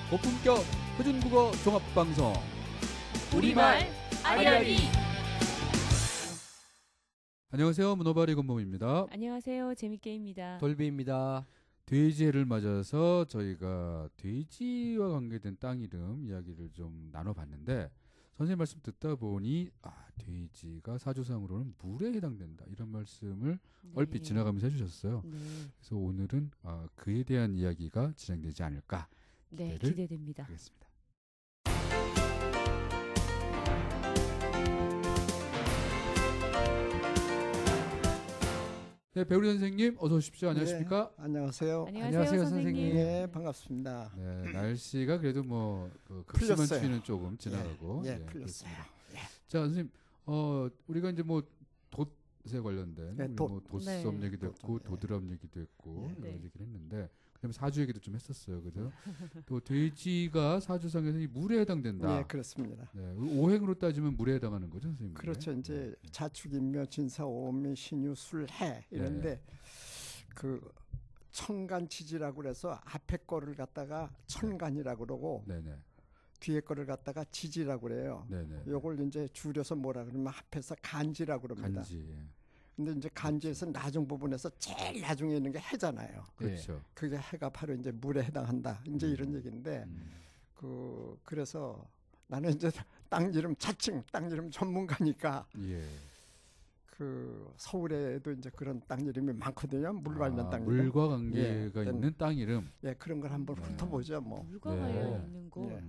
고품격 표준국어 종합방송 우리말 아리아리. 안녕하세요. 문어발이 권범입니다. 안녕하세요. 재밌게입니다. 돌비입니다. 돼지해를 맞아서 저희가 돼지와 관계된 땅 이름 이야기를 좀 나눠봤는데 선생님 말씀 듣다 보니 돼지가 사조상으로는 물에 해당된다 이런 말씀을 얼핏 지나가면서 해주셨어요. 네. 그래서 오늘은 그에 대한 이야기가 진행되지 않을까 네, 기대됩니다. 하겠습니다. 네, 배우리 선생님 어서 오십시오. 안녕하십니까? 네, 안녕하세요. 안녕하세요, 선생님. 네, 반갑습니다. 네, 날씨가 그래도 급수만 풀렸어요. 추위는 조금 지나가고 풀렸어요. 그렇습니다. 자, 선생님, 우리가 이제 돛에 관련된 네, 우리 돛. 돛섬 네. 얘기도 했고 돛, 도드람 얘기도 했고 네. 여러 네. 가지 얘기를 했는데 그다음에 사주 얘기도 좀 했었어요, 그죠? 또 돼지가 사주상에서 이 물에 해당된다. 네, 그렇습니다. 네, 오행으로 따지면 물에 해당하는 거죠, 선생님? 그렇죠. 이제 자축인묘, 진사오미, 신유, 술해 이런데 그 천간지지라고 그래서 앞에 거를 갖다가 천간이라고 그러고 네네, 뒤에 거를 갖다가 지지라고 그래요. 네네. 요걸 이제 줄여서 뭐라 그러면 합해서 간지라고 그럽니다. 간지, 근데 이제 간지에서 나중 부분에서 제일 나중에 있는 게 해잖아요. 그렇죠. 그게 해가 바로 이제 물에 해당한다. 이제 이런 얘기인데 음. 그래서 나는 이제 땅 이름 자칭 땅 이름 전문가니까 예. 그 서울에도 이제 그런 땅 이름이 많거든요. 물 관련 땅 이름. 물과 관계가 예, 있는 땅 이름. 예, 그런 걸 한번 훑어보죠. 뭐. 물과 네. 관련 있는 곳. 예.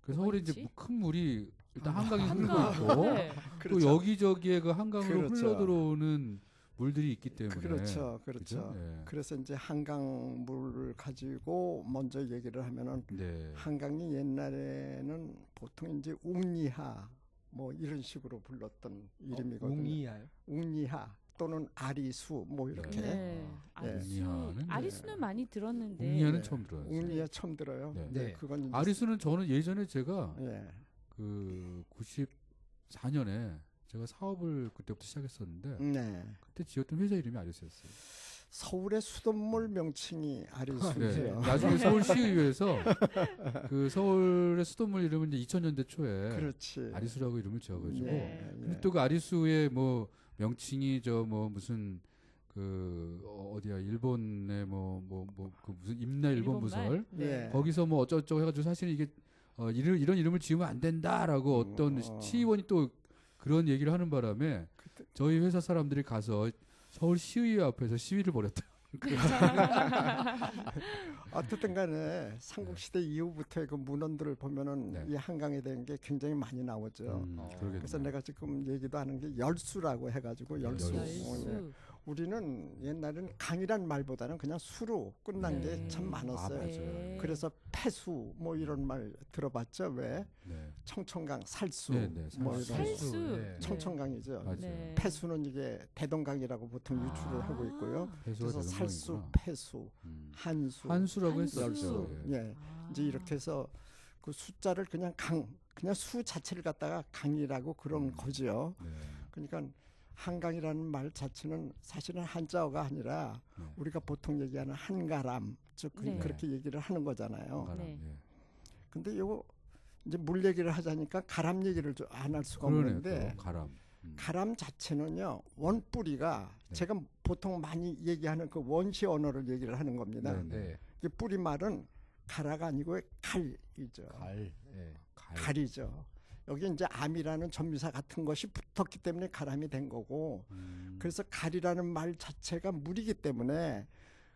그 서울에 이제 있지? 큰 물이 일단 한강이 흐르고 한강. 있고 네. 또 그렇죠. 여기저기에 그 한강으로 그렇죠. 흘러 들어오는 물들이 있기 때문에 그렇죠. 그죠? 예. 그래서 이제 한강물을 가지고 먼저 얘기를 하면은 네. 한강이 옛날에는 보통 이제 웅리하 뭐 이런 식으로 불렀던 이름이거든요. 웅이야요? 웅리하 또는 아리수 뭐 이렇게. 네. 아리수. 웅리하는? 아리수는 많이 들었는데. 웅리하는 네. 처음 들어요. 웅리하 처음 들어요. 네. 네. 그건 이제 아리수는 저는 예전에 제가 예. 그 94년에 제가 사업을 그때부터 시작했었는데 네. 그때 지었던 회사 이름이 아리수였어요. 서울의 수돗물 명칭이 네. 아리수죠. 나중에 서울시의회에서 그 서울의 수돗물 이름은 이제 2000년대 초에 그렇지. 아리수라고 이름을 지어가지고 네. 근데 또 그 아리수의 뭐 명칭이 무슨 어디야 일본의 그 무슨 임나 일본 부설 네. 거기서 뭐 어쩌고저쩌고 해가지고 사실은 이게 이런 이름을 지으면 안 된다라고 어떤 시의원이 또 그런 얘기를 하는 바람에 저희 회사 사람들이 가서 서울시의회 앞에서 시위를 벌였다. 어쨌든 간에 삼국시대 이후부터의 그 문헌들을 보면은 네. 이 한강에 대한 게 굉장히 많이 나오죠. 그러겠네요. 그래서 내가 지금 얘기도 하는 게 열수라고 해가지고 열수. 열수. 우리는 옛날에는 강이란 말보다는 그냥 수로 끝난 네. 게 참 많았어요. 맞아요. 네. 그래서 폐수 뭐 이런 말 들어봤죠? 왜? 네. 청천강 살수 네, 네, 뭐 이런 살수. 네. 청천강이죠. 맞아요. 네. 폐수는 이게 대동강이라고 보통 유출을 하고 있고요. 해수가 그래서 살수, 대동강이구나. 폐수, 한수, 한수라고 한수. 했었죠. 예. 예, 아. 이제 이렇게 해서 그 숫자를 그냥 그냥 수 자체를 갖다가 강이라고 그런 거죠. 네. 그러니까 한강이라는 말 자체는 사실은 한자어가 아니라 네. 우리가 보통 얘기하는 한가람, 즉 네. 그렇게 얘기를 하는 거잖아요. 한가람, 네. 예. 근데 요거 이제 물 얘기를 하자니까 가람 얘기를 안 할 수가 그러네요. 없는데 또 가람. 가람 자체는요 원뿌리가 네. 제가 보통 많이 얘기하는 그 원시 언어를 얘기를 하는 겁니다. 네, 네. 이 뿌리 말은 가라가 아니고 갈이죠. 갈. 예. 갈이죠. 여기 이제 암이라는 전미사 같은 것이 붙었기 때문에 가람이 된 거고 그래서 갈이라는 말 자체가 물이기 때문에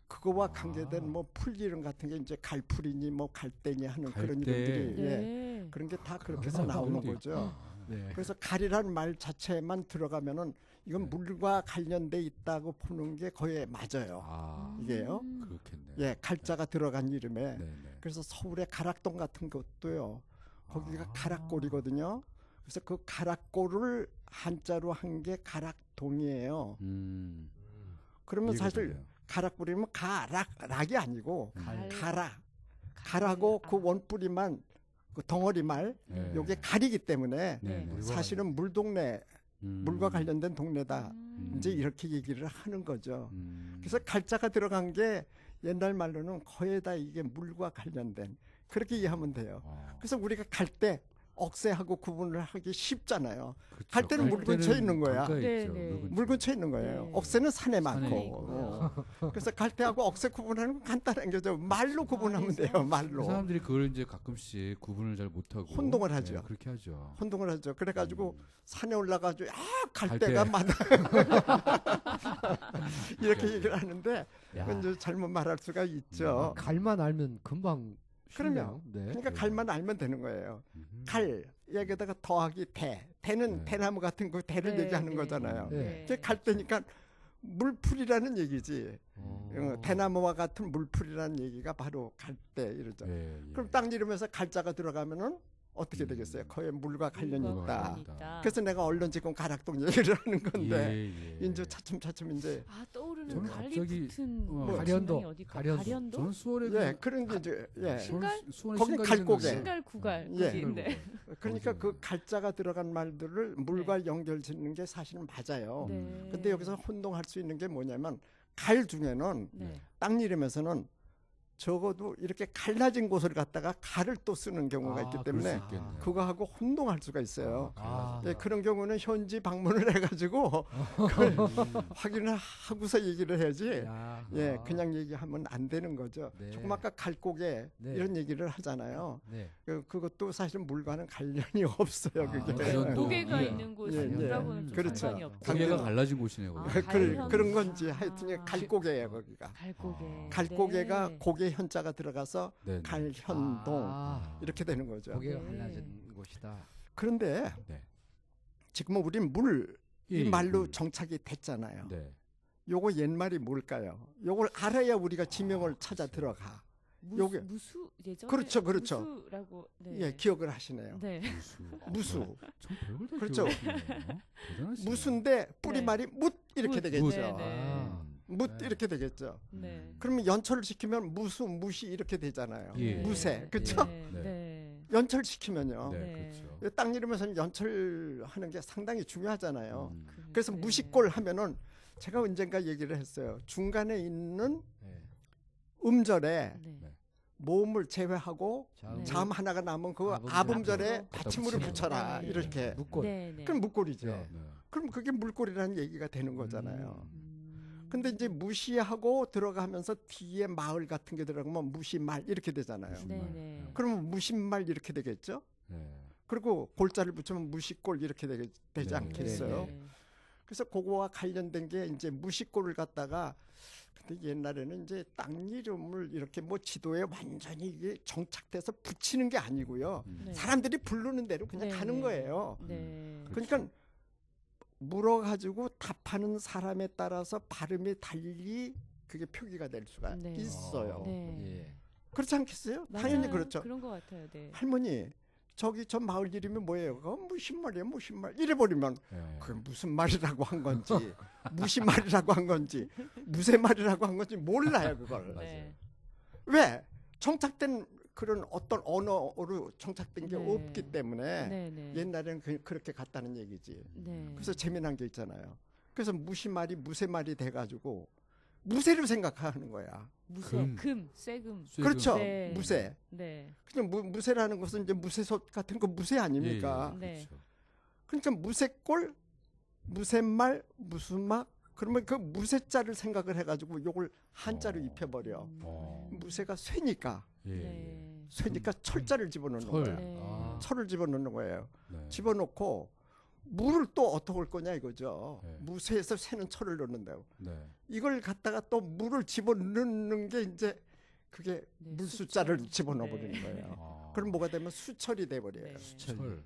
그거와 관계된 뭐 풀 이름 같은 게 이제 갈풀이니 뭐 갈대니 하는 그런 갈대. 이름들이 예. 네. 그런 게 다 그렇게 그런 해서 나오는 이름도 거죠. 네. 그래서 갈이라는 말 자체만 들어가면은 이건 물과 관련돼 있다고 보는 게 거의 맞아요. 이게요. 그렇겠네. 예, 갈자가 들어간 이름에. 네, 네. 그래서 서울의 가락동 같은 것도요. 거기가 가락골이거든요. 그래서 그 가락골을 한자로 한 게 가락동이에요. 그러면 이해가 사실 되네요. 가락골이면 락이 아니고 갈. 가라고 그 원뿌리만 그 덩어리 말 네. 요게 갈이기 때문에 네, 네. 사실은 물동네 물과 관련된 동네다. 이제 이렇게 얘기를 하는 거죠. 그래서 갈자가 들어간 게 옛날 말로는 거의 다 이게 물과 관련된 그렇게 이해하면 돼요. 아. 그래서 우리가 갈 때 억새하고 구분을 하기 쉽잖아요. 그쵸. 갈 때는 물 근처에 있는 거야. 강가에 네, 있죠, 네. 물 근처에. 물 근처에 있는 거예요. 네. 억새는 산에 산에 많고. 있고요. 그래서 갈대하고 억새 구분하는 건 간단한 거죠. 말로 구분하면 돼요. 그 말로. 사람들이 그걸 이제 가끔씩 구분을 잘 못하고 혼동을 하죠. 네, 그렇게 하죠. 혼동을 하죠. 그래가지고 음. 산에 올라가지고 갈대. 갈대가 많아. 이렇게 얘기를 하는데 야, 그건 이제 잘못 말할 수가 있죠. 갈만 알면 금방 그럼요. 쉽네요. 네. 그러니까 갈만 알면 되는 거예요. 음흠. 갈 여기다가 더하기 대. 대는 네. 대나무 같은 그 대를 네, 얘기하는 네. 거잖아요. 네. 이게 갈대니까 물풀이라는 얘기지. 대나무와 같은 물풀이라는 얘기가 바로 갈대 이러죠. 예, 예. 그럼 땅 이름에서 갈자가 들어가면은 어떻게 되겠어요? 거기에 물과 관련이 물과 있다. 관련이 있다. 그래서 내가 얼른 지금 가락동 얘기를 하는 건데 예, 예. 이제 차츰차츰 이제 아 떠오르는 저는 갈리 갑자기, 붙은 뭐, 가련도, 지명이 어디가? 가련도. 가련도? 저는 수월에 예 그런 게 이제 예 신갈? 수원에 거긴 신갈이 갈고개. 생각나요. 신갈 구갈 예. 거기인데. 그러니까 그 갈자가 들어간 말들을 물과 연결짓는 게 사실은 맞아요. 네. 근데 여기서 혼동할 수 있는 게 뭐냐면 갈 중에는 네. 땅 이름에서는 적어도 이렇게 갈라진 곳을 갖다가 갈을 또 쓰는 경우가 있기 그럴 때문에 수 있겠네요. 그거하고 혼동할 수가 있어요. 아. 예, 그런 경우는 현지 방문을 해가지고 그걸 확인을 하고서 얘기를 해야지. 야, 예, 아. 그냥 얘기하면 안 되는 거죠. 네. 조금 아까 갈고개 네. 이런 얘기를 하잖아요. 네. 그것도 사실은 물과는 관련이 없어요. 아, 그게. 가련도. 고개가 예. 있는 예, 곳이라고는 좀 그렇죠. 상관이 없죠. 고개가 당근- 갈라진 곳이네요. 아, 거기. 갈현. 그런 건지 아. 하여튼 갈고개예요 거기가. 갈고개. 갈고개가 네. 고개 현자가 들어가서 네, 네. 갈현동 아, 이렇게 되는 거죠. 고개가 네. 갈라진 곳이다. 그런데 네. 지금은 우린 물 이 예, 말로 물. 정착이 됐잖아요. 네. 요거 옛말이 뭘까요? 요걸 알아야 우리가 지명을 찾아 글쎄요. 들어가. 무수, 요게- 무수 예전에 그렇죠, 그렇죠. 무수라고 네. 예, 기억을 하시네요. 네. 무수. 무수. 참 별걸 다 그렇죠. 기억하시네요. 대단하시네요. 무수인데 뿌리말이 묻 이렇게 묻. 되겠죠. 네, 네. 아. 묻 네. 이렇게 되겠죠. 네. 그러면 연철을 시키면 무수, 무시 이렇게 되잖아요. 예. 무쇠, 그렇죠? 네. 네. 네. 연철 시키면요. 네, 네. 그렇죠. 땅 이름에서는 연철하는 게 상당히 중요하잖아요. 음. 그래서 네. 무시골 하면은 제가 언젠가 얘기를 했어요. 중간에 있는 네. 음절에 네. 네. 모음을 제외하고 자음, 자음 하나가 남은 그 아음절 아음절에 앞으로 받침물을 붙이면. 붙여라 네. 이렇게. 묵골. 네. 네. 그럼 물골이죠. 네. 네. 그럼 그게 물골이라는 얘기가 되는 거잖아요. 음. 근데 이제 무시하고 들어가면서 뒤에 마을 같은 게 들어가면 무시말 이렇게 되잖아요. 무시- 네. 무신말. 네. 그러면 무신말 이렇게 되겠죠? 네. 그리고 골자를 붙이면 무시골 이렇게 되지 네. 않겠어요? 네. 그래서 그거와 관련된 게 이제 무시골을 갖다가 근데 옛날에는 이제 땅 이름을 이렇게 뭐 지도에 완전히 이게 정착돼서 붙이는 게 아니고요. 네. 사람들이 부르는 대로 그냥 네, 가는 네. 거예요. 네. 그러니까 물어가지고 답하는 사람에 따라서 발음이 달리 그게 표기가 될 수가 네. 있어요. 네. 예. 그렇지 않겠어요? 당연히 맞아요. 그렇죠. 그런 것 같아요. 네. 할머니 저기 저 마을 이름이 뭐예요? 그거 무슨 말이에요? 무슨 말? 이래 버리면 네. 그게 무슨 말이라고 한 건지 무시 말이라고 한 건지 무쇠 말이라고 한 건지 몰라요 그걸. 네. 왜? 정착된 그런 어떤 언어로 정착된 게 네. 없기 때문에 네. 네. 옛날에는 그렇게 갔다는 얘기지. 네. 그래서 재미난 게 있잖아요. 그래서 무시 말이 무쇠 말이 돼가지고 무쇠로 생각하는 거야. 무쇠, 금. 쇠금. 쇠금. 그렇죠. 네. 무쇠. 네. 그냥 무쇠라는 것은 이제 무쇠솥 같은 거 무쇠 아닙니까? 예, 예, 네. 그렇죠. 그러니까 무쇠골, 무쇠말, 무수막 그러면 그 무쇠자를 생각을 해가지고 요걸 한자로 입혀버려. 무쇠가 쇠니까 예, 예. 네. 쇠니까 철자를 집어넣는 철. 거야. 네. 아. 철을 집어넣는 거예요. 네. 집어넣고 물을 또 어떻게 할 거냐 이거죠. 네. 무쇠에서 새는 철을 넣는다고. 네. 이걸 갖다가 또 물을 집어넣는 게 이제 그게 네, 물 숫자를 수철. 집어넣어 네. 버리는 거예요. 아. 그럼 뭐가 되면 수철이 돼 버려요. 네. 철.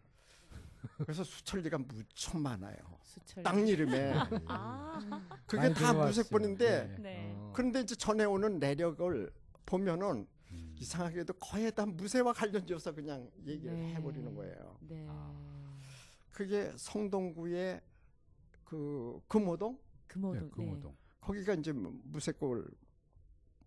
그래서 수철리가 무척 많아요. 수철. 땅 이름에 아. 그게 많이 다 들어봤어요. 무쇠권인데 네. 그런데 이제 전해 오는 내력을 보면은 음. 이상하게도 거의 다 무쇠와 관련지어서 그냥 얘기를 네. 해버리는 거예요. 네. 그게 성동구의 그 금호동 금호동. 네, 금호동. 거기가 이제 무쇠골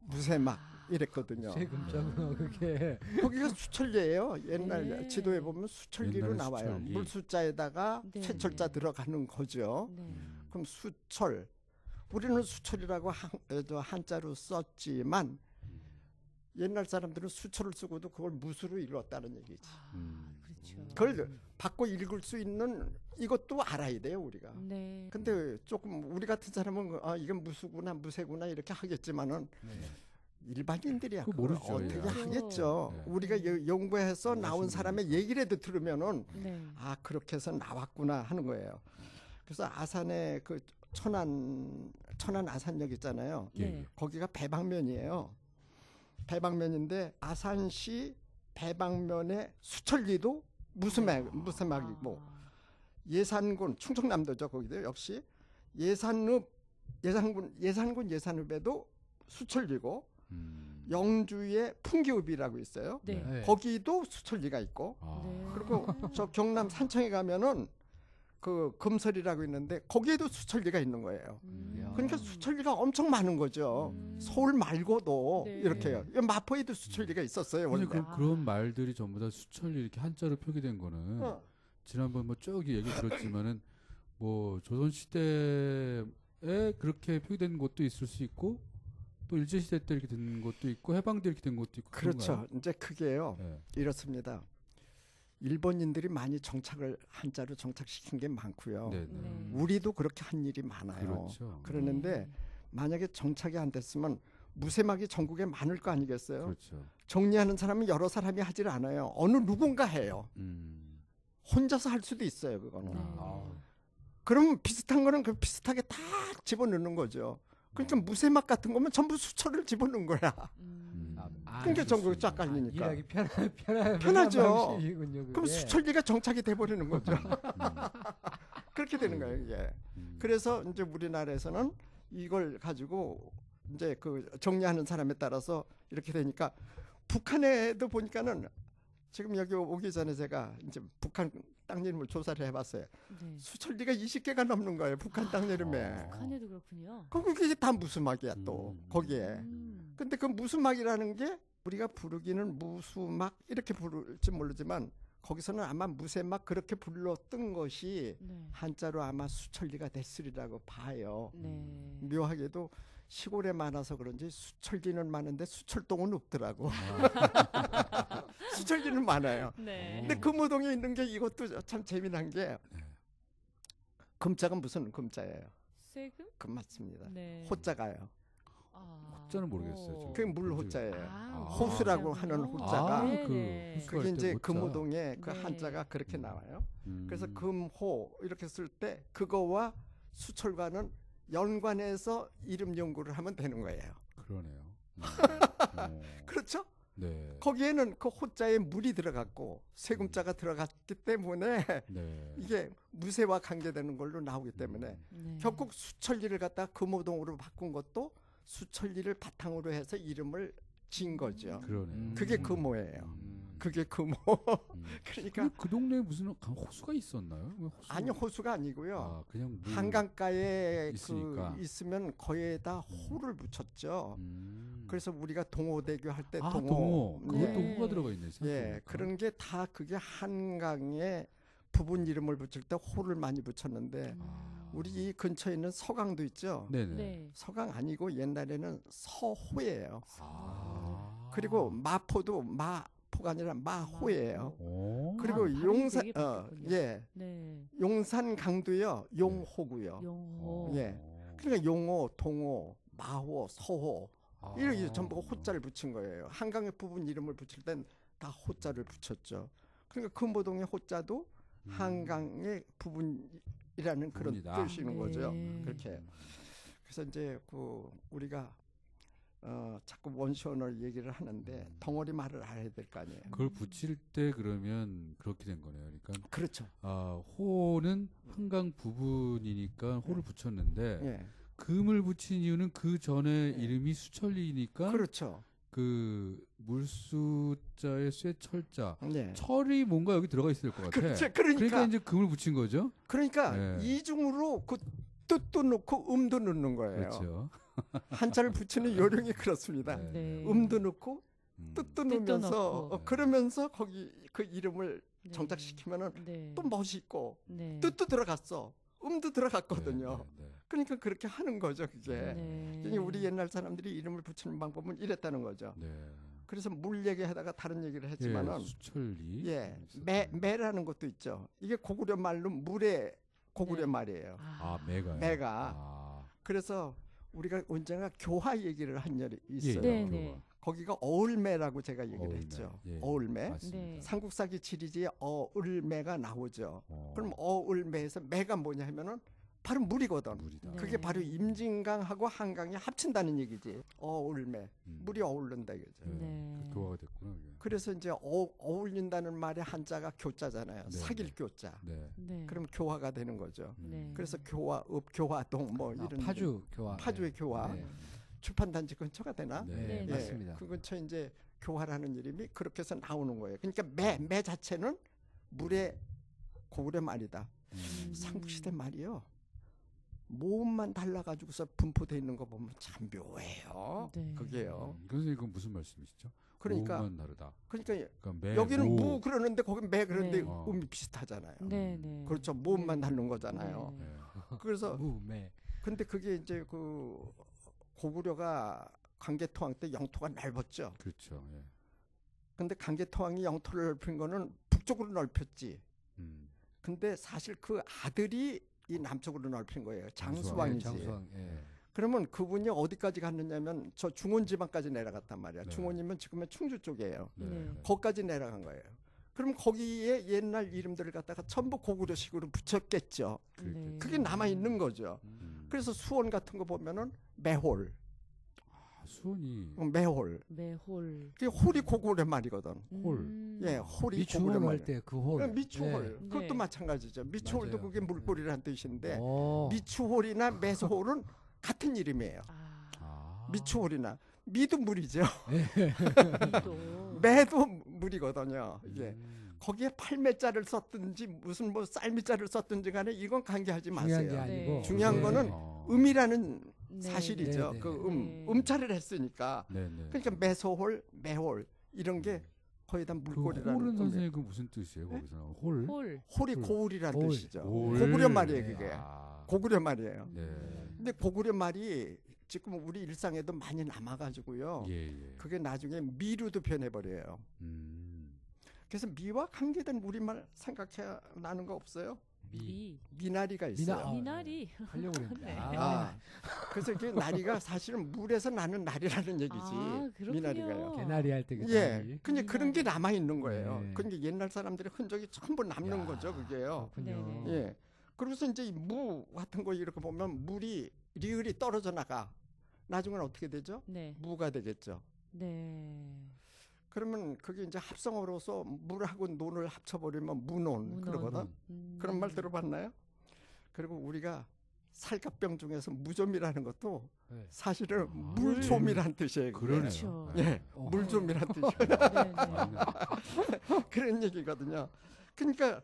무쇠막 이랬거든요. 세금자구나 그게. 거기가 수철리예요. 옛날 네. 지도에 보면 수철리로 옛날에 나와요. 수철리. 물숫자에다가 네. 쇠철자 들어가는 거죠. 네. 음. 그럼 수철. 우리는 수철이라고 한자로 썼지만 옛날 사람들은 수초를 쓰고도 그걸 무수로 읽었다는 얘기지. 그렇죠. 그걸 받고 읽을 수 있는 이것도 알아야 돼요, 우리가. 네. 근데 조금 우리 같은 사람은 이건 무수구나 무쇠구나 이렇게 하겠지만은 일반인들이야 그거 그걸 모르죠, 어떻게 예. 하겠죠. 네. 우리가 연구해서 나온 모르시는 사람의 얘기라도 들으면은 네. 그렇게 해서 나왔구나 하는 거예요. 그래서 아산에 그 천안 아산역 있잖아요. 예, 네. 예. 거기가 배방면이에요. 배방면인데 아산시 배방면의 수철리도 무쇠막이고 예산군 충청남도죠. 거기도 역시 예산군 예산읍에도 수철리고 영주의 풍기읍이라고 있어요. 네. 네. 거기도 수철리가 있고 네. 그리고 저 경남 산청에 가면은 그 금설이라고 있는데 거기에도 수철리가 있는 거예요. 그러니까 수철리가 엄청 많은 거죠. 서울 말고도 네. 이렇게요. 마포에도 수철리가 있었어요. 원래. 근데 그런 말들이 전부 다 수철리 이렇게 한자로 표기된 거는 지난번 뭐 쭉 얘기 들었지만은 뭐 조선 시대에 그렇게 표기된 것도 있을 수 있고 또 일제 시대 때 이렇게 된 것도 있고 해방 때 이렇게 된 것도 있고 그렇죠. 그런가요? 이제 그게요. 네. 이렇습니다. 일본인들이 많이 정착을 한자로 정착시킨 게 많고요. 네, 네. 네. 우리도 그렇게 한 일이 많아요. 그렇죠. 그러는데 네. 만약에 정착이 안 됐으면 무쇠막이 전국에 많을 거 아니겠어요? 그렇죠. 정리하는 사람은 여러 사람이 하질 않아요. 어느 누군가 해요. 혼자서 할 수도 있어요. 그거는. 네. 그러면 비슷한 거는 그 비슷하게 다 집어넣는 거죠. 그러니까 무쇠막 같은 거면 전부 수철을 집어넣는 거야. 그러니까 전국이 쫙 깔리니까. 일하기 편하죠. 편하죠. 그럼 수철기가 정착이 돼버리는 거죠. 그렇게 되는 거예요. 이게. 그래서 이제 우리나라에서는 이걸 가지고 이제 그 정리하는 사람에 따라서 이렇게 되니까 북한에도 보니까는 지금 여기 오기 전에 제가 이제 북한 땅 이름을 조사를 해봤어요. 네. 수철리가 20개가 넘는 거예요. 북한 땅 이름에. 북한에도 그렇군요. 그게 다 무수막이야 또 거기에. 근데 그 무수막이라는 게 우리가 부르기는 무수막 이렇게 부를지 모르지만 거기서는 아마 무쇠막 그렇게 불렀던 것이 네. 한자로 아마 수철리가 됐으리라고 봐요. 네. 묘하게도 시골에 많아서 그런지 수철리는 많은데 수철동은 없더라고. 수철리는 많아요. 네. 근데 금호동에 있는 게 이것도 참 재미난 게 금자가 무슨 금자예요? 세금? 금 맞습니다. 네. 호자가요. 호자는 모르겠어요. 지금. 그게 물호자예요. 호수라고 호수라고 하는 호자가 네. 호수가 그게 이제 호자. 금호동에 그 네. 한자가 그렇게 나와요. 그래서 금호 이렇게 쓸 때 그거와 수철과는 연관해서 이름 연구를 하면 되는 거예요. 그러네요. 그렇죠? 네. 거기에는 그 호자에 물이 들어갔고 세금자가 들어갔기 때문에 네. 이게 무쇠와 관계되는 걸로 나오기 때문에 네. 결국 수철리를 갖다 금호동으로 바꾼 것도 수철리를 바탕으로 해서 이름을 지은 거죠. 그러네요. 그게 금호예요. 그게 금호. 그러니까 그 동네에 무슨 호수가 있었나요? 왜 호수? 아니 호수가 아니고요. 그냥 물 한강가에 있으니까. 그 있으면 거기에다 호를 붙였죠. 그래서 우리가 동호대교 할 때 동호. 그것도 네. 호가 들어가 있네. 예, 생각해보니까. 그런 게 다 그게 한강에 부분 이름을 붙일 때 호를 많이 붙였는데 우리 이 근처에 있는 서강도 있죠. 네네. 네. 서강 아니고 옛날에는 서호예요. 아. 그리고 마포도 마포가 아니라 마호예요. 오. 그리고 발음이 용산 되게 바뀌었군요. 예. 용산 강도요. 용호고요. 용호. 예. 그러니까 용호, 동호, 마호, 서호 이렇게 전부 호자를 붙인 거예요. 한강의 부분 이름을 붙일 땐 다 호자를 붙였죠. 그러니까 금호동의 호자도 한강의 부분이라는 그런 부분이다. 뜻이는 네. 거죠. 그렇게. 그래서 이제 그 우리가 자꾸 원시언어를 얘기를 하는데 덩어리 말을 알아야 될 거 아니에요. 그걸 붙일 때 그러면 그렇게 된 거네요. 그러니까 그렇죠. 호는 한강 부분이니까 호를 붙였는데 예. 금을 붙인 이유는 그 전에 이름이 수철리니까 그렇죠. 그 물수자의 쇠철자 예. 철이 뭔가 여기 들어가 있을 것 같아. 그렇죠. 그러니까 이제 금을 붙인 거죠. 그러니까 네. 이중으로 그 뜻도 넣고 음도 넣는 거예요. 그렇죠. 한자를 붙이는 요령이 그렇습니다. 네. 네. 음도 넣고 뜻도 뜻도 넣으면서 넣고. 그러면서 거기 그 이름을 네. 정착시키면은 네. 또 멋있고 네. 뜻도 들어갔어. 음도 들어갔거든요. 네, 네, 그러니까 그렇게 하는 거죠, 그게. 네. 그러니까 우리 옛날 사람들이 이름을 붙이는 방법은 이랬다는 거죠. 네. 그래서 물 얘기하다가 다른 얘기를 했지만은 수천리. 예, 있었죠. 매라는 것도 있죠. 이게 고구려 말로 물의 고구려 네. 말이에요. 아, 매가요. 매가. 아, 그래서 우리가 언젠가 교화 얘기를 한 적이 있어요. 네, 교화. 네. 거기가 어울매라고 제가 얘기를 어울매. 했죠. 예, 어울매. 맞습니다. 네. 삼국사기 지리지에 어울매가 나오죠. 어, 그럼 어울매에서 매가 뭐냐 하면은 바로 물이거든. 물이다. 네. 그게 바로 임진강하고 한강이 합친다는 얘기지. 어울매. 물이 어울른다 이거죠. 네. 네. 그 교화가 됐구나. 그게. 그래서 이제 어울린다는 말의 한자가 교자잖아요. 네, 사귈 네. 교자. 네. 네. 그럼 교화가 되는 거죠. 네. 그래서 교화, 교화동 뭐 아, 이런 파주 교화. 파주의 교화. 네. 출판단지 근처가 되나? 네. 네, 네. 맞습니다. 그 근처 이제 교화라는 이름이 그렇게 해서 나오는 거예요. 그러니까 매 자체는 물의 고구려 말이다. 삼국시대 말이요. 모음만 달라가지고서 분포되어 있는 거 보면 참 묘해요. 네. 그게요. 선생님 그건 무슨 말씀이시죠? 그러니까 모음만 다르다. 그러니까 그러니까 매, 여기는 모. 무 그러는데 거기 매 그러는데 네. 음이 비슷하잖아요. 네, 네. 그렇죠. 모음만 네. 다른 거잖아요. 네. 네. 그래서 무매. 근데 그게 이제 그 고구려가 강제토항 때 영토가 넓었죠. 그렇죠. 예. 근데 강제토항이 영토를 넓힌 거는 북쪽으로 넓혔지. 음. 근데 사실 그 아들이 이 남쪽으로 넓힌 거예요. 장수왕이지. 장수왕. 예. 그러면 그분이 어디까지 갔느냐면 저 중원 지방까지 내려갔단 말이야. 네. 중원이면 지금의 충주 쪽이에요. 네. 네. 네. 거기까지 내려간 거예요. 그럼 거기에 옛날 이름들을 갖다가 전부 고구려식으로 붙였겠죠. 그렇겠죠. 그게 남아 있는 거죠. 그래서 수원 같은 거 보면은 매홀, 아, 수원이 매홀. 매홀. 그게 홀이 고구려 말이거든. 홀. 예, 홀이 미추홀 고구려 할 말. 때 그 홀. 미추홀. 네. 그것도 네. 마찬가지죠. 미추홀도 맞아요. 그게 물꼬리라는 뜻인데 오. 미추홀이나 매소홀은 같은 이름이에요. 아. 아. 미추홀이나 미도 물이죠. 또. 매도 물이거든요. 이게 음. 거기에 팔매자를 썼든지 무슨 뭐 쌀미자를 썼든지 간에 이건 관계하지 중요한 게 마세요. 아니고 네. 중요한 네. 거는 어. 음이라는 네. 사실이죠. 네, 네. 그 네. 음자를 했으니까. 네, 네. 그러니까 매소홀, 매홀 이런 게 거의 다 그 물꼬리라는 홀은 의미. 선생님 그 무슨 뜻이에요? 거기서 나온 홀? 홀. 홀이 홀. 고울이라는 홀. 뜻이죠. 홀. 고구려 말이에요, 네. 그게. 아. 고구려 말이에요. 네. 근데 고구려 말이 지금 우리 일상에도 많이 남아가지고요. 예, 예. 그게 나중에 미로도 변해버려요. 그래서 미와 관계된 우리말 생각해 나는 거 없어요? 미. 미나리가 있어요. 아, 미나리. 하려고 그랬는데. 네. 아, 그래서 이게 나리가 사실은 물에서 나는 나리라는 얘기지. 아, 그렇군요. 미나리가요. 개나리 할 때 그 예, 나리. 근데 그런 게 남아 있는 거예요. 네. 그러니까 옛날 사람들의 흔적이 전부 남는 야, 거죠, 그게요. 그렇군요. 네네. 예. 그래서 이제 이 무 같은 거 이렇게 보면 물이 리을이 떨어져 나가. 나중에는 어떻게 되죠? 네. 무가 되겠죠. 네. 그러면 그게 이제 합성어로서 물하고 논을 합쳐버리면 무논 문헌. 그러거든. 그런 말 들어봤나요? 그리고 우리가 살갑병 중에서 무좀이라는 것도 네. 사실은 아, 물좀이란 뜻이에요. 그게. 그러네요. 그렇죠. 네. 예, 어. 물좀이란 뜻이에요. 네, 네. 그런 얘기거든요. 그러니까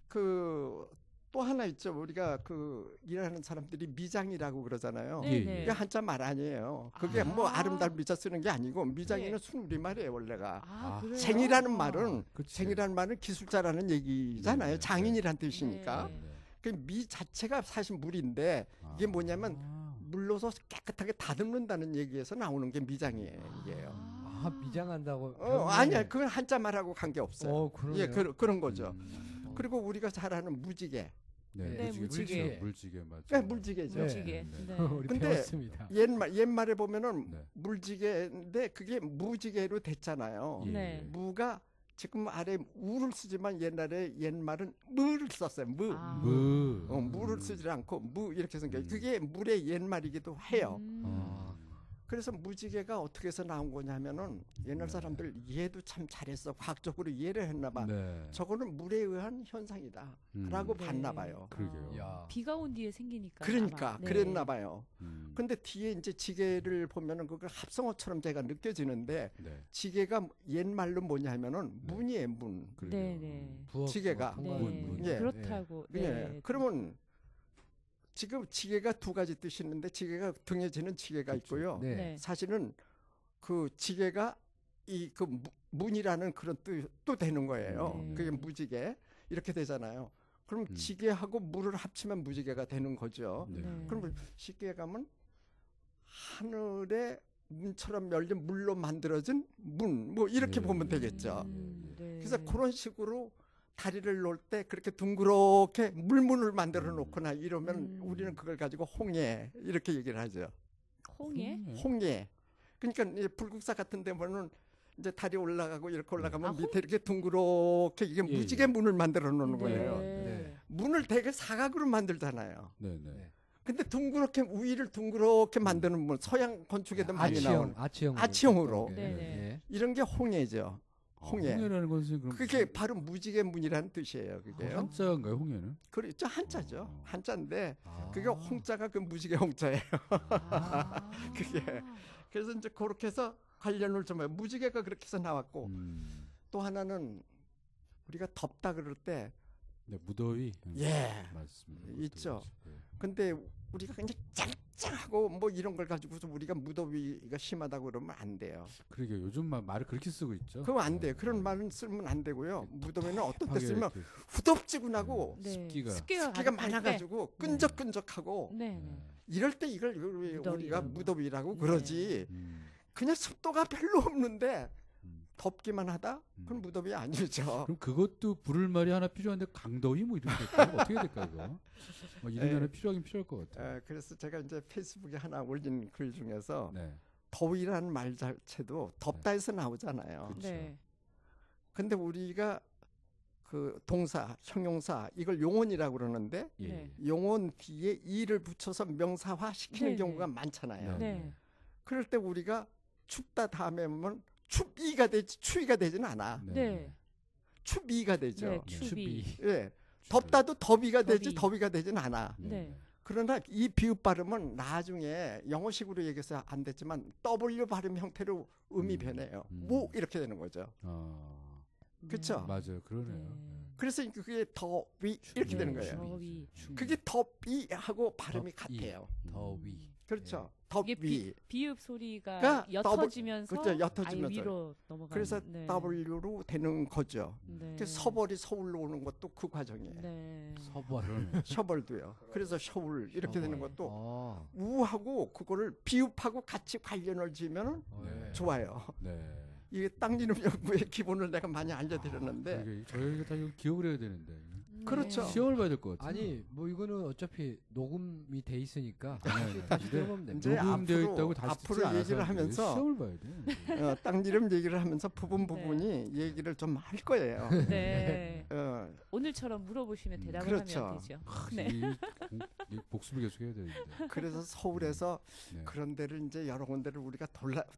그 또 하나 있죠. 우리가 그 일하는 사람들이 미장이라고 그러잖아요. 네, 예, 네. 이게 한자 말 아니에요. 그게 아. 뭐 아름다운 미자 쓰는 게 아니고 미장이는 네. 순우리 말이에요 원래가. 아, 아, 그래요? 쟁이라는 말은 그치. 쟁이라는 말은 기술자라는 얘기잖아요. 네, 네, 장인이란 뜻이니까. 네. 그 미 자체가 사실 물인데 이게 뭐냐면 물로서 깨끗하게 다듬는다는 얘기에서 나오는 게 미장이에요. 이게요. 아, 미장한다고. 아니야. 그건 한자 말하고 관계 없어요. 그러네요. 예, 그런 거죠. 음. 그리고 우리가 잘 아는 무지개. 네, 네, 무지개. 물지개 맞죠. 예, 물지개죠. 무지개. 네. 네. 우리 근데 배웠습니다. 옛말에 보면은 네. 물지개인데 그게 무지개로 됐잖아요. 예. 네. 무가 지금 아래 우를 쓰지만 옛말은 무를 썼어요. 무. 아. 무를 쓰지 않고 무 이렇게 쓴 게 그게 물의 옛말이기도 해요. 아. 그래서 무지개가 어떻게 해서 나온 거냐면은 옛날 사람들 이해도 참 잘했어. 과학적으로 이해를 했나 봐. 네. 저거는 물에 의한 현상이다라고 네. 봤나 봐요. 그러게요. 야. 비가 온 뒤에 생기니까. 그러니까 아마. 네. 그랬나 봐요. 음. 근데 뒤에 이제 지게를 보면은 그거 합성어처럼 제가 느껴지는데 네. 지게가 옛말로 뭐냐 하면은 문이에요, 문. 그러게요. 네, 네. 부엌 지게가. 뭐 네. 통과하는 문. 예. 그렇다고. 예. 네. 그러면 지금 지게가 두 가지 뜻이 있는데 지게가 등에 지는 지게가 그렇죠. 있고요. 네. 네. 사실은 그 지게가 이 그 문이라는 그런 뜻도 되는 거예요. 네. 그게 무지개 이렇게 되잖아요. 그럼 음. 지게하고 물을 합치면 무지개가 되는 거죠. 네. 네. 그럼 쉽게 가면 하늘에 문처럼 열린 물로 만들어진 문, 뭐 이렇게 네. 보면 되겠죠. 네. 그래서 그런 식으로 다리를 놓을 때 그렇게 둥그렇게 물문을 만들어 놓거나 이러면 우리는 그걸 가지고 홍해 이렇게 얘기를 하죠. 홍해? 홍해. 그러니까 이 불국사 같은 데 보면 이제 다리 올라가고 이렇게 올라가면 아, 밑에 이렇게 둥그렇게 이게 예, 무지개 예. 문을 만들어 놓는 네. 거예요. 네. 문을 되게 사각으로 만들잖아요. 네네. 네. 근데 둥그렇게 위를 둥그렇게 만드는 문, 서양 건축에도 많이 나오는 아치형으로. 네. 네네. 네. 이런 게 홍해죠. 홍해. 홍해라는 것은 그럼 그게 바로 무지개 문이라는 뜻이에요. 그게요. 한자인가요, 홍해는? 그렇죠. 한자죠. 한자인데 아. 그게 홍자가 그 무지개 홍자예요. 아. 그게. 그래서 이제 그렇게 해서 관련을 좀 해요. 무지개가 그렇게 해서 나왔고 또 하나는 우리가 덥다 그럴 때 네, 무더위. 예. 맞습니다. 있죠. 무더위. 근데 우리가 그냥 짱짱하고 뭐 이런 걸 가지고서 우리가 무더위가 심하다고 그러면 안 돼요. 그러게 요즘 말을 그렇게 쓰고 있죠. 그럼 안 돼요. 네. 그런 말은 쓰면 안 되고요. 무더위는 어떤 때 하게 쓰면 이렇게, 후덥지근하고 네. 습기가. 습기가 습기가 가득할 때. 많아가지고 끈적끈적하고 네. 네. 이럴 때 이걸 우리가 무더위라고. 무더위라고 네. 그러지. 그냥 습도가 별로 없는데 음. 덥기만 하다? 그건 무더위 아니죠. 그럼 그것도 부를 말이 하나 필요한데 강더위 뭐 이런 게 될까요? 어떻게 될까요, 이거? 뭐 이름이 에. 하나 필요하긴 필요할 것 같아요. 그래서 제가 이제 페이스북에 하나 올린 글 중에서 네. 더위라는 말 자체도 덥다에서 나오잖아요. 그쵸. 네. 근데 우리가 그 동사, 형용사 이걸 용언이라고 그러는데 예. 네. 용언 뒤에 이를 붙여서 명사화 시키는 네, 경우가 네. 많잖아요. 네. 그럴 때 우리가 춥다 다음에 하면 춥이가 되지 추위가 되지는 않아. 네. 춥이가 되죠. 네. 추비. 예. 덥다도 더비가 되지 더비. 더비가 되지는 않아. 네. 그러나 이 비읍 발음은 나중에 영어식으로 얘기해서 안 됐지만 W 발음 형태로 음이 변해요. 무 이렇게 되는 거죠. 그쵸? 맞아요, 그러네요. 네. 그래서 그게 더위 이렇게 네, 되는 거예요. 더위. 그게 더비하고 발음이 더위. 같아요. 더위. 그렇죠. 이게 더위. 비읍 소리가 가 옅어지면서 그렇죠, 옅어지면서. 아예 위로 넘어가는. 그래서 네. W로 되는 거죠. 네. 그래서 서벌이 서울로 오는 것도 그 과정이에요. 네. 서벌. 셔벌도요. 그래서 서울 이렇게 되는 것도 어. 우하고 그거를 비읍하고 같이 관련을 지으면 네. 좋아요. 네. 이게 땅 이름 연구의 기본을 내가 많이 알려드렸는데 그러게 저희가 다 이거 기억을 해야 되는데 그렇죠. 시험을 봐야 될 것 같아요. 아니 뭐 이거는 어차피 녹음이 돼 있으니까 네. 다시 네. 들어보면 됩니다. 이제 녹음되어 앞으로- 있다고 다시 앞으로 듣지 않아서 얘기를 하면서 시험을 봐야 돼. 땅 이름 얘기를 하면서 부분이 얘기를 좀 할 거예요. 네. 어, 오늘처럼 물어보시면 대답을 그렇죠. 하면 되죠. 네. 이 복습을 계속 해야 되는데. 그래서 서울에서 네. 그런 데를 이제 여러 군데를 우리가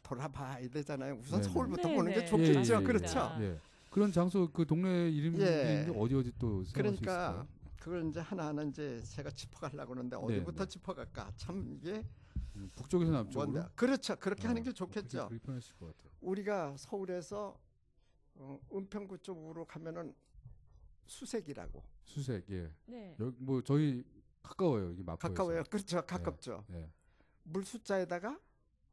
돌아봐야 되잖아요. 우선 네, 네. 서울부터 네, 보는 게 네. 좋겠죠. 예, 예, 예. 그렇죠. 예. 그런 장소 그 동네 이름이 예. 있는데 어디 또 생각할 수 그러니까 있을까요? 그걸 이제 하나하나 이제 제가 짚어가려고 하는데 어디부터 네. 짚어갈까? 참 이게 북쪽에서 남쪽으로. 뭔데? 그렇죠. 그렇게 하는 게 그렇게 좋겠죠. 그렇게 편하실 것 같아요. 우리가 서울에서 은평구 쪽으로 가면은 수색이라고 수색. 예. 네. 여기 뭐 저희 가까워요. 이게 마포에서. 가까워요. 그렇죠. 가깝죠. 예. 물 숫자에다가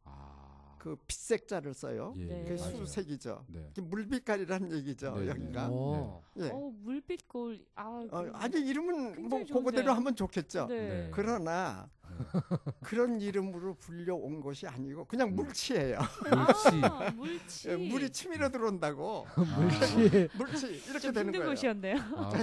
아. 그 빛색자를 써요. 예. 네. 그게 맞아요. 수색이죠. 네. 이게 물빛깔이라는 얘기죠. 네, 여기가. 오. 예. 물빛 거울. 아니 이름은 뭐 굉장히 그거대로 좋은데요. 하면 좋겠죠. 네. 네. 그러나 그런 이름으로 불려온 것이 아니고 그냥 물치예요. 물치. 물치. 예, 물이 치밀어 들어온다고. 물씨. 물치 이렇게 좀 되는 힘든 거예요. 곳이었네요.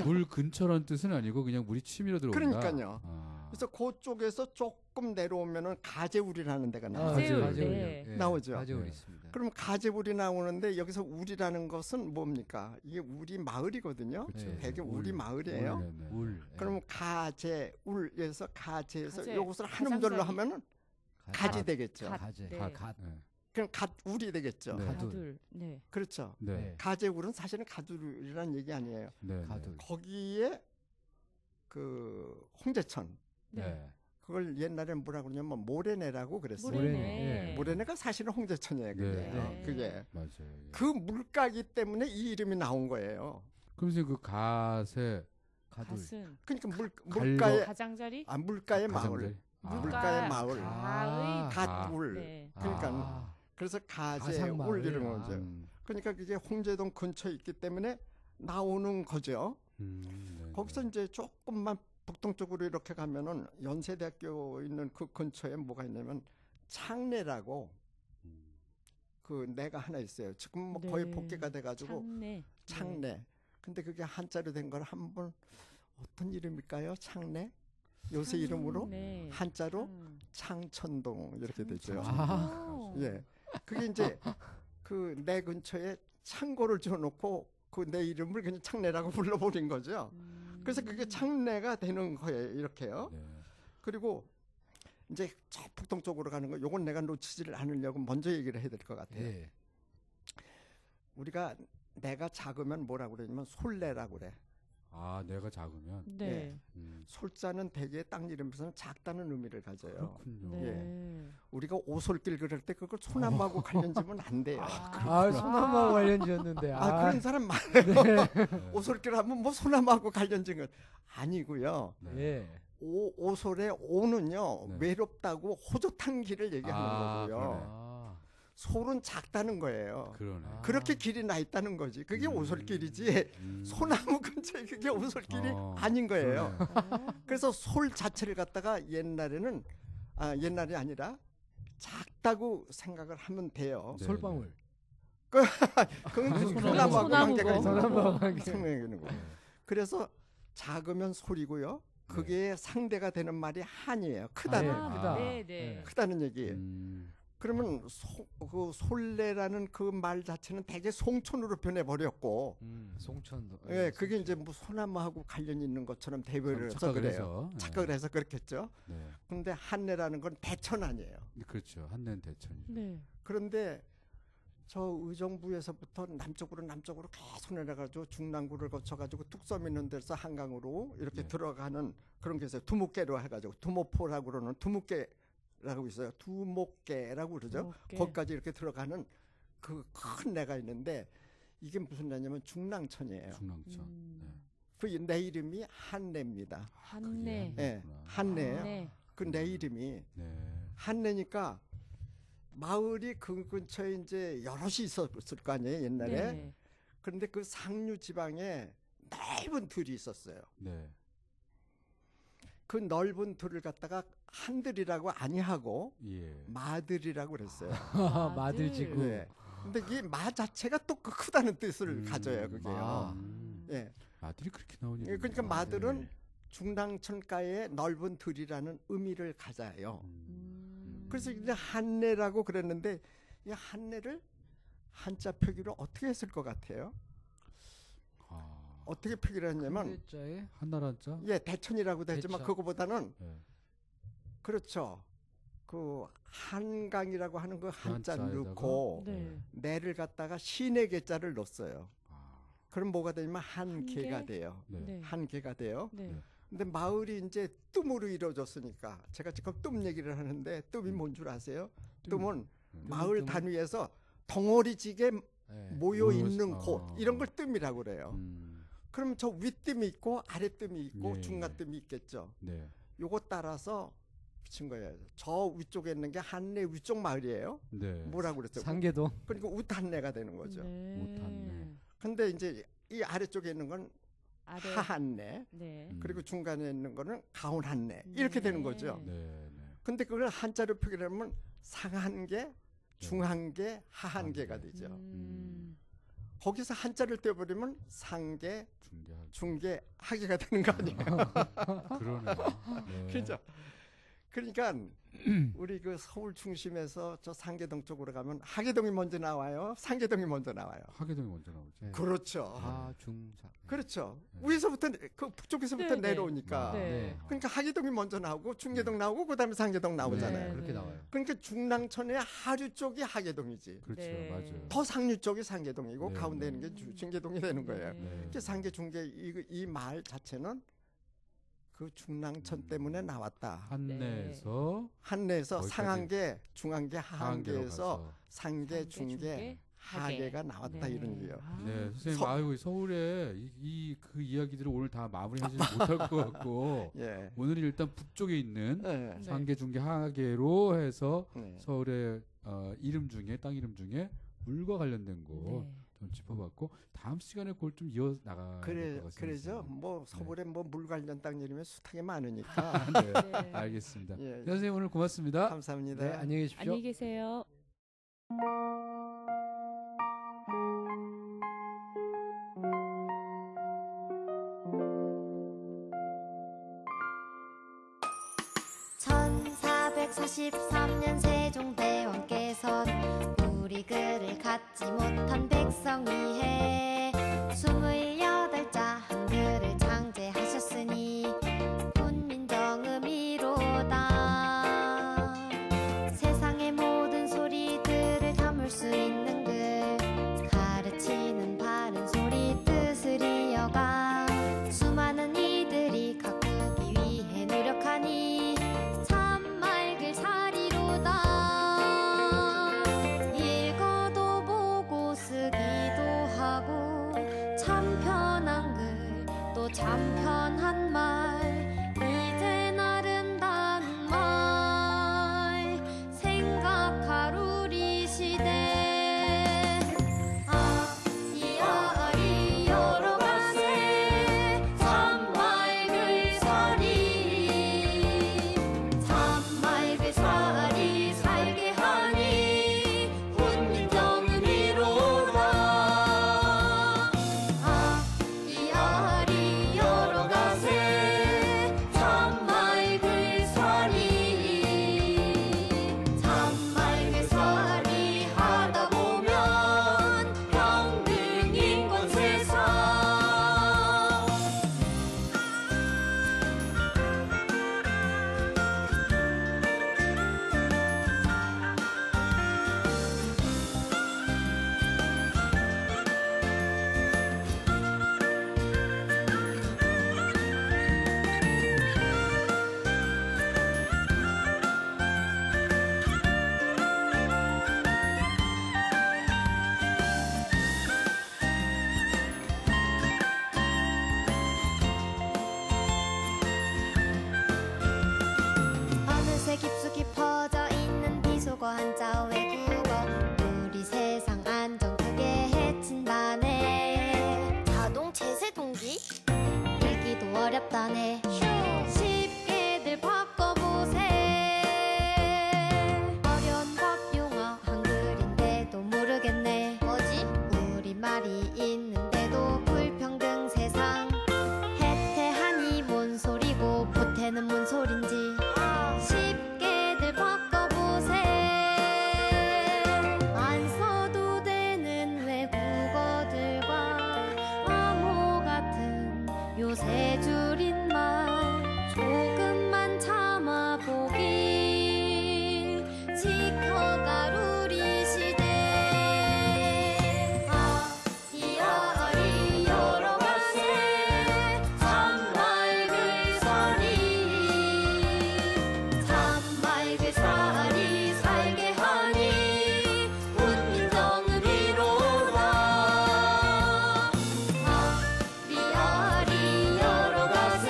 물 근처라는 뜻은 아니고 그냥 물이 치밀어 들어온다. 그러니까요. 아. 그래서 그쪽에서 조금 내려오면은 가재울이라는 데가 나와요. 가재울. 가재울. 네. 예, 나오죠. 가재울 네. 있습니다. 그럼 가재울이 나오는데 여기서 울이라는 것은 뭡니까? 이게 우리 마을이거든요. 그쵸. 네. 되게 울. 우리 마을이에요. 네, 네. 울. 예. 그럼 가재울에서 가재에서 가재. 요것을 한 음절로 가장자리. 하면은 가- 가지 되겠죠. 갓. 가재. 네. 갓. 네. 그럼 갓울이 되겠죠. 네. 가둘. 네. 그렇죠. 네. 네. 가재울은 사실은 가두리라는 얘기 아니에요. 네. 가둘. 거기에 그 홍제천 네. 네. 그걸 옛날에 뭐라 그러냐면 모래내라고 그랬어요. 모래내. 모래내. 예. 모래내가 사실은 홍제천이에요. 그게. 네. 그게 맞아요. 예. 그 물가기 때문에 이 이름이 나온 거예요. 그럼 선생님 그 갓에 가둘. 갓은 그러니까 갈거. 물가의 가장자리. 물가의 마을, 가장자리? 아. 물가의 마을, 아. 갓울. 네. 그러니까 아. 그래서 가상마을. 가재울 이런 거죠. 음. 그러니까 그게 홍제동 근처에 있기 때문에 나오는 거죠. 네. 거기서 이제 조금만 북동쪽으로 이렇게 가면은 연세대학교 있는 그 근처에 뭐가 있냐면 창래라고 그 내가 하나 있어요. 지금 뭐 거의 네. 복개가 돼가지고 창내. 창내. 근데 그게 한자로 된 걸 한번 어떤 이름일까요? 창내? 요새 이름으로 창내. 한자로 창. 창천동 이렇게 되죠. 창천동. 예. 그게 이제 그 내 근처에 창고를 지어놓고 그 내 이름을 그냥 창내라고 불러버린 거죠. 그래서 그게 창내가 되는 거예요. 이렇게요. 네. 그리고 이제 저 북동 쪽으로 가는 거 요건 내가 놓치지를 않으려고 먼저 얘기를 해야 될 것 같아요. 예. 우리가 내가 작으면 뭐라고 그러냐면 솔내라고 그래. 아, 내가 작으면. 네. 솔자는 대개 땅 이름에서는 작다는 의미를 가져요. 그렇군요. 네. 우리가 오솔길 그럴 때 그걸 소나무하고 관련지면 안 돼요. 아, 소나무하고 관련지었는데. 그런 사람 많아요. 네. 오솔길 하면 뭐 소나무하고 관련진 건 아니고요. 네. 예. 오솔의 오는요. 네. 외롭다고 호젓한 길을 얘기하는 거고요. 그러네. 아. 솔은 작다는 거예요. 그러네. 아. 그렇게 길이 나 있다는 거지. 그게 오솔길이지. 소나무 근처에 그게 오솔길이 아닌 거예요. 그러네. 그래서 솔 자체를 갖다가 옛날에는 옛날이 아니라 작다고 생각을 하면 돼요. 네. 솔방울. 그건 소나무. 소나무하고 관계가 있는 소나무하고 거고 관계. 생명이 있는 거고. 그래서 작으면 솔이고요. 그게 상대가 되는 말이 한이에요. 크다는 예, 아, 크다. 네, 네. 예. 크다는 얘기예요. 그러면 그 솔레라는 그 말 자체는 대개 송촌으로 변해 버렸고, 송천도. 예, 그게 이제 뭐 소나무하고 관련이 있는 것처럼 대별을 해서 그래요. 착각을 착각을 해서 그렇겠죠. 네. 근데 한내라는 건 대천 아니에요. 그렇죠. 한내는 대천이죠. 네. 그런데 저 의정부에서부터 남쪽으로 계속 내려가지고 중랑구를 거쳐가지고 뚝섬 있는 데서 한강으로 이렇게 네. 들어가는 그런 게 있어요. 두목계로 해가지고 두목포라고 그러는 두목계라고 있어요. 두목계라고 그러죠. 두목계. 거기까지 이렇게 들어가는 그 큰 내가 있는데 이게 무슨 내냐면 중랑천이에요. 중랑천. 그 내 이름이 한내입니다. 한내. 예, 그렇구나. 한내예요. 네. 그 내 이름이 네. 한내니까 마을이 그 근처에 이제 여럿이 있었을 거 아니에요 옛날에. 네. 그런데 그 상류 지방에 넓은 들이 있었어요. 네. 그 넓은 들을 갖다가 한들이라고 아니하고 예. 마들이라고 그랬어요. 마들지구. 예. 근데 이 마 자체가 또 그 크다는 뜻을 가져요 그게요. 마. 예. 마들이 그렇게 나오니. 예, 그러니까 마들은 중랑천가의 넓은 들이라는 의미를 가져요. 그래서 이제 한내라고 그랬는데 이 한내를 한자 표기로 어떻게 했을 것 같아요? 어떻게 표기를 했냐면 한자에 한나라 자. 예 대천이라고 되지만 대천. 그거보다는 네. 그렇죠. 그 한강이라고 하는 그 한자 한자에다가? 넣고 네. 내를 갖다가 신의 개자를 넣었어요. 아, 그럼 뭐가 되냐면 한개가 한개? 돼요. 네. 네. 한개가 돼요. 네. 근데 마을이 이제 뜸으로 이루어졌으니까 제가 지금 뜸 얘기를 하는데 뜸이 뭔 줄 아세요? 뜸은 마을 뜸은- 단위에서 덩어리지게 예. 모여 있는 아. 곳 이런 걸 뜸이라고 그래요. 음, 그럼 저 윗뜸이 있고 아랫뜸이 있고 네. 중간뜸이 있겠죠. 네. 요거 따라서 비친 거예요. 저 위쪽에 있는 게 한내 위쪽 마을이에요. 네. 뭐라고 그랬어요? 상계동. 그러니까 우탄내가 되는 거죠. 네. 못하네. 근데 이제 이 아래쪽에 있는 건 아래. 하한내 네. 그리고 중간에 있는 거는 가운한내 이렇게 되는 네. 거죠. 네. 네. 근데 그걸 한자로 표기를 하면 상한계, 중한계, 하한계가 한계. 되죠. 거기서 한자를 떼버리면 상계, 중계할. 중계, 하계가 되는 거 아니에요? 그러네. 네. 그죠? 그러니까 우리 그 서울 중심에서 저 상계동 쪽으로 가면 하계동이 먼저 나와요. 상계동이 먼저 나와요. 하계동이 먼저 나오죠. 네. 그렇죠. 하중사. 그렇죠. 네. 위에서부터 그 북쪽에서부터 네, 네. 내려오니까. 네. 그러니까 하계동이 먼저 나오고 중계동 나오고 그다음에 상계동 나오잖아요. 네. 그렇게 나와요. 그러니까 중랑천의 하류 쪽이 하계동이지. 그렇죠. 네. 맞아요. 더 상류 쪽이 상계동이고 네, 가운데 네. 있는 게 중계동이 되는 거예요. 네. 이렇게 상계 중계 이 마을 자체는 그 중랑천 때문에 나왔다. 한내에서 한내에서 거기까지 상한계, 중한계, 하한계로 하한계에서 가서. 상계, 상계, 중계, 중계, 하계가 나왔다 네. 이런 얘기예요. 아. 네, 선생님, 서- 아이고 서울에 그 이야기들을 오늘 다 마무리하지 못할 것 같고 예. 오늘은 일단 북쪽에 있는 네. 네. 상계, 중계, 하계로 해서 네. 서울의 이름 중에 땅 이름 중에 물과 관련된 거 네. 좀 짚어봤고 다음 시간에 그걸 좀 이어 나갈 것 같습니다. 그래죠. 뭐 서울에 뭐 물 관련 땅 이름이 숱하게 많으니까. 네, 네. 알겠습니다. 예. 네, 선생님 오늘 고맙습니다. 감사합니다. 네, 안녕히 계십시오. 안녕히 계세요. (1443년) 세종대왕께서 우리 글을 갖지 못한 백성 위해 28자 한글을 창제하셨으니 훈민정음이로다. 세상의 모든 소리들을 담을 수 있는 글, 가르치는 바른 소리 뜻을 이어가 수많은 이들이 가꾸기 위해 노력하니 참 맑을 사리로다. 읽어도 보고 쓰기도 하고 참 편한 글, 또 참 편한 말, 이젠 아름다운 말 생각할 우리 시대. 아이아리 여러 가세 참 맑을 사리, 참 맑을 사리 살게 하니 훈민정음이로다. 아이아리 여러 가세 참 맑을 사리, 참 맑을 사리 하다 보면 평등 인권 세상. 어느새 깊숙이 퍼져 있는 비속어 한자 외국어, 우리 세상 안정 크게 해친다네. 자동 제세 동기 읽기도 어렵다네. 쉽게들 바꿔보세. 어려운 법 용어 한글인데도 모르겠네. 뭐지? 우리말이 있는데도 불평등 세상. 해태하니 뭔 소리고 보태는 뭔 소린지 쉽게들 바꿔보세. 안 써도 되는 외국어들과 암호 같은 요새 줄임말 조금만 참아보길 지켜갈 우리 시대. 아이아리 여러 가세 참 맑을 사리, 참 맑을 사리 살게 하니 훈민정음이로다. 아리아리 여러 가세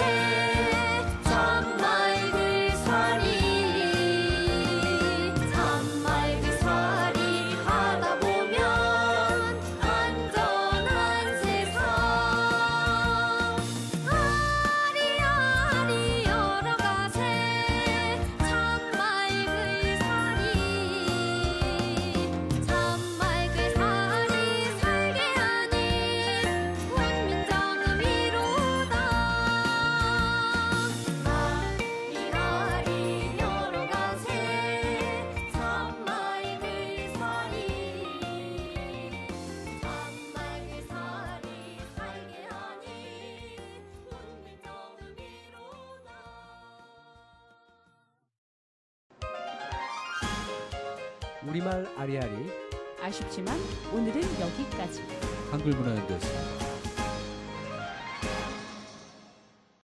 참 맑을 사리, 참 맑을 사리 하다 보면 안전한 세상. 아리아리 여러 가세 참 맑을 사리, 참 맑을 사리 살게 하니 훈민정음이로다. 아리아리 여러 가세 참 맑을 사리, 참 맑을 사리 살게 하니 훈민정음이로다. 우리말 아리아리 아쉽지만 오늘은 여기까지. 한글문화연대였습니다.